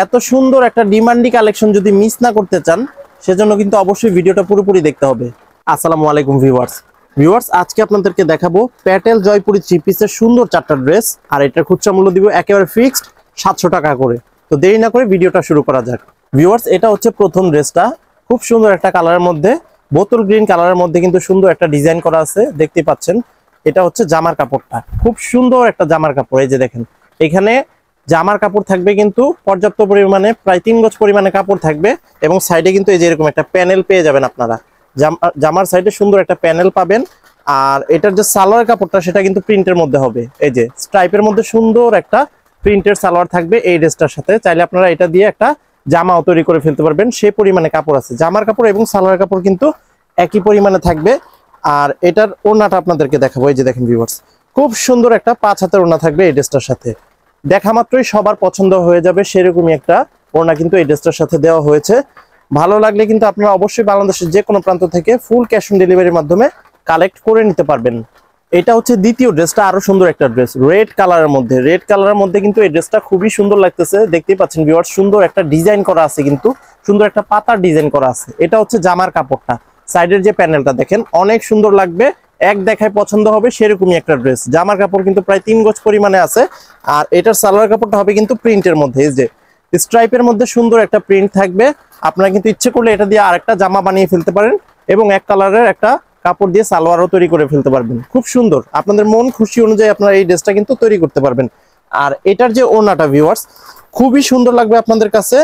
এত সুন্দর একটা ডিমান্ডি কালেকশন যদি মিস না করতে চান সেজন্য কিন্তু অবশ্যই ভিডিওটা পুরোপুরি দেখতে হবে। আসসালামু আলাইকুম ভিউয়ার্স, আজকে আপনাদেরকে দেখাবো প্যাটেল জয়পুরি থ্রি পিসের সুন্দর চারটা ড্রেস, আর এটার খুচরা মূল্য দিব একেবারে ফিক্সড 700 টাকা করে। তো দেরি না করে ভিডিওটা শুরু করা যাক। ভিউয়ার্স, এটা হচ্ছে প্রথম ড্রেসটা, খুব সুন্দর একটা কালারের মধ্যে, বোতল গ্রিন কালারের মধ্যে কিন্তু সুন্দর একটা ডিজাইন করা আছে, দেখতে পাচ্ছেন। এটা হচ্ছে জামার কাপড়টা, খুব সুন্দর একটা জামার কাপড়। এই যে দেখেন, এখানে জামার কাপড় থাকবে কিন্তু পর্যাপ্ত পরিমাণে, প্রায় 3 গজ পরিমাণে কাপড় থাকবে, এবং সাইডে কিন্তু এই যে এরকম একটা প্যানেল পেয়ে যাবেন আপনারা। জামার সাইডে সুন্দর একটা প্যানেল পাবেন। আর এটার যে সালোয়ার কাপড়টা সেটা কিন্তু প্রিন্টের মধ্যে হবে, এই যে স্ট্রাইপের মধ্যে সুন্দর একটা প্রিন্টের সালোয়ার থাকবে এই ড্রেসটার সাথে। চাইলে আপনারা এটা দিয়ে একটা জামাও তৈরি করে ফেলতে পারবেন, সেই পরিমাণে কাপড় আছে। জামার কাপড় এবং সালোয়ার কাপড় কিন্তু একই পরিমাণে থাকবে। আর এটার ওড়নাটা আপনাদেরকে দেখাবো। এই যে দেখেন ভিউয়ার্স, খুব সুন্দর একটা 5 হাতের ওড়না থাকবে এই ড্রেসটার সাথে। দেখা মাত্রই সবার পছন্দ হয়ে যাবে সেরকমই একটা ওড়না কিন্তু এই ড্রেসটার সাথে দেওয়া হয়েছে। ভালো লাগলে কিন্তু আপনারা অবশ্যই বাংলাদেশের যে কোনো প্রান্ত থেকে ফুল ক্যাশ অন ডেলিভারির মাধ্যমে কালেক্ট করে নিতে পারবেন। এটা হচ্ছে দ্বিতীয় ড্রেসটা, আরো সুন্দর একটা ড্রেস রেড কালারের মধ্যে কিন্তু এই ড্রেসটা খুবই সুন্দর লাগতেছে। দেখতেই পাচ্ছেন ভিউয়ার্স, সুন্দর একটা ডিজাইন করা আছে, কিন্তু সুন্দর একটা পাতার ডিজাইন করা আছে। এটা হচ্ছে জামার কাপড়টা, সাইডের যে প্যানেলটা দেখেন অনেক সুন্দর লাগবে, এক দেখায় পছন্দ হবে সেরকমই একটা ড্রেস। জামার কাপড় কিন্তু প্রায় 3 গজ পরিমাণে আছে। আর এটার সালোয়ার কাপড়টা হবে কিন্তু প্রিন্টের মধ্যে, এই যে স্ট্রাইপের মধ্যে সুন্দর একটা প্রিন্ট থাকবে। আপনারা কিন্তু ইচ্ছে করলে এটা দিয়ে আরেকটা জামা বানিয়ে ফেলতে পারেন, এবং এক কালারের একটা কাপড় দিয়ে সালোয়ারও তৈরি করে ফেলতে পারবেন। খুব সুন্দর, আপনাদের মন খুশি অনুযায়ী আপনারা এই ড্রেসটা কিন্তু তৈরি করতে পারবেন। আর এটার যে ওড়নাটা ভিউয়ার্স, খুবই সুন্দর লাগবে আপনাদের কাছে,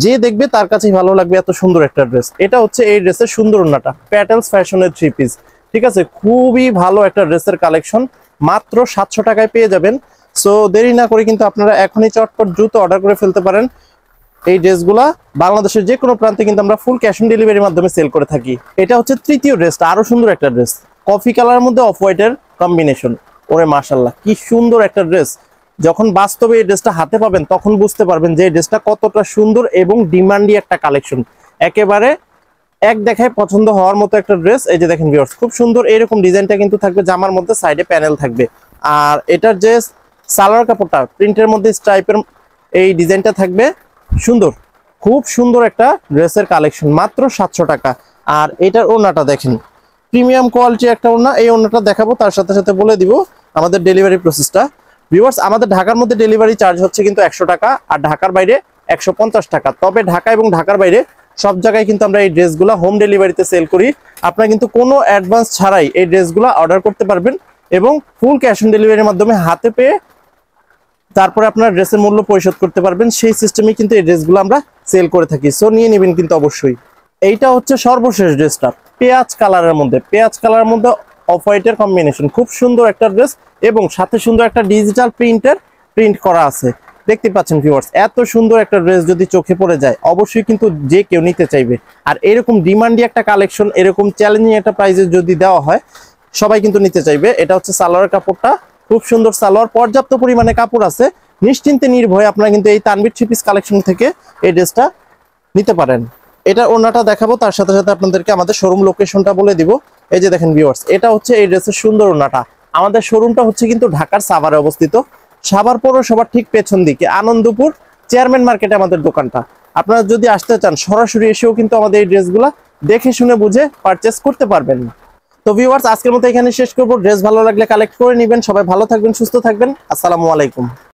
যে দেখবে তার কাছেই ভালো লাগবে, এত সুন্দর একটা ড্রেস। এটা হচ্ছে এই ড্রেসের সুন্দর ওড়নাটা, প্যাটেলস ফ্যাশনের থ্রি পিস, ঠিক আছে। খুবই ভালো একটা ড্রেসের কালেকশন, মাত্র 700 টাকায় পেয়ে যাবেন। সো দেরি না করে কিন্তু আপনারা এখনই চটপট দ্রুত অর্ডার করে ফেলতে পারেন। এই ড্রেসগুলা বাংলাদেশের যে কোনো প্রান্তে কিন্তু আমরা ফুল ক্যাশ অন ডেলিভারির মাধ্যমে সেল করে থাকি। এটা হচ্ছে তৃতীয় ড্রেসটা, আরো সুন্দর একটা ড্রেস, কফি কালারের মধ্যে অফ হোয়াইটের কম্বিনেশন। ওরে মাশাআল্লাহ, কি সুন্দর একটা ড্রেস। যখন বাস্তবে এই ড্রেসটা হাতে পাবেন তখন বুঝতে পারবেন যে এই ড্রেসটা কতটা সুন্দর এবং ডিমান্ডি একটা কালেকশন। একেবারে এক দেখায় পছন্দ হওয়ার মতো একটা ড্রেস। এই যে দেখেন ভিউয়ার্স, খুব সুন্দর এরকম ডিজাইনটা কিন্তু থাকবে জামার মধ্যে, সাইডে প্যানেল থাকবে। আর এটার যে সালোয়ার কাপড়টা প্রিন্টের মধ্যে স্ট্রাইপের এই ডিজাইনটা থাকবে, সুন্দর, খুব সুন্দর একটা ড্রেসের কালেকশন, মাত্র 700 টাকা। আর এটার ওড়নাটা দেখেন, প্রিমিয়াম কোয়ালিটি একটা ওড়না। এই ওড়নাটা দেখাবো, তার সাথে সাথে বলে দিব আমাদের ডেলিভারি প্রসেসটা। ভিউয়ার্স, আমাদের ঢাকার মধ্যে ডেলিভারি চার্জ হচ্ছে কিন্তু 100 টাকা, আর ঢাকার বাইরে 150 টাকা। তবে ঢাকা এবং ঢাকার বাইরে সব জায়গায় কিন্তু আমরা এই ড্রেসগুলো হোম ডেলিভারিতে সেল করি। আপনারা কিন্তু কোনো অ্যাডভান্স ছাড়াই এই ড্রেসগুলো অর্ডার করতে পারবেন, এবং ফুল ক্যাশ অন ডেলিভারির মাধ্যমে হাতে পেয়ে তারপরে আপনার ড্রেসের মূল্য পরিশোধ করতে পারবেন। সেই সিস্টেমে কিন্তু এই ড্রেসগুলো আমরা সেল করে থাকি। সো নিয়ে নেবেন কিন্তু অবশ্যই। এইটা হচ্ছে সর্বশেষ ড্রেসটা, পেঁয়াজ কালারের মধ্যে অফ হোয়াইটের কম্বিনেশন, খুব সুন্দর একটা ড্রেস, এবং সাথে সুন্দর একটা ডিজিটাল প্রিন্ট করা আছে। দেখতে পাচ্ছেন ভিউয়ার্স, এত সুন্দর একটা ড্রেস যদি চোখে পড়ে যায় অবশ্যই কিন্তু যে কেউ নিতে চাইবে। আর এরকম ডিমান্ডি একটা কালেকশন, এরকম চ্যালেঞ্জিং একটা প্রাইসে যদি দেওয়া হয় সবাই কিন্তু নিতে চাইবে। এটা হচ্ছে সালোয়ার কাপড়টা, খুব সুন্দর সালোয়ার, পর্যাপ্ত পরিমাণে কাপড় আছে। নিশ্চিন্তে নির্ভয়ে আপনারা কিন্তু এই তানভীর থ্রি পিস কালেকশন থেকে এই ড্রেসটা নিতে পারেন। এটা ওড়নাটা দেখাবো, তার সাথে সাথে আপনাদেরকে আমাদের শোরুম লোকেশনটা বলে দিব। এই যে দেখেন ভিউয়ার্স, এটা হচ্ছে এই ড্রেসের সুন্দর ওড়নাটা। আমাদের শোরুমটা হচ্ছে কিন্তু ঢাকার সাভারে অবস্থিত, সাভার পৌরসভার ঠিক পেছন দিকে আনন্দপুর চেয়ারম্যান মার্কেটে আমাদের দোকানটা। আপনারা যদি আসতে চান সরাসরি এসেও কিন্তু আমাদের এই ড্রেসগুলা দেখে শুনে বুঝে পারচেস করতে পারবেন। তো ভিউয়ার্স, আজকের মতো এখানে শেষ করবো। ড্রেস ভালো লাগলে কালেক্ট করে নেবেন। সবাই ভালো থাকবেন, সুস্থ থাকবেন। আসসালামু আলাইকুম।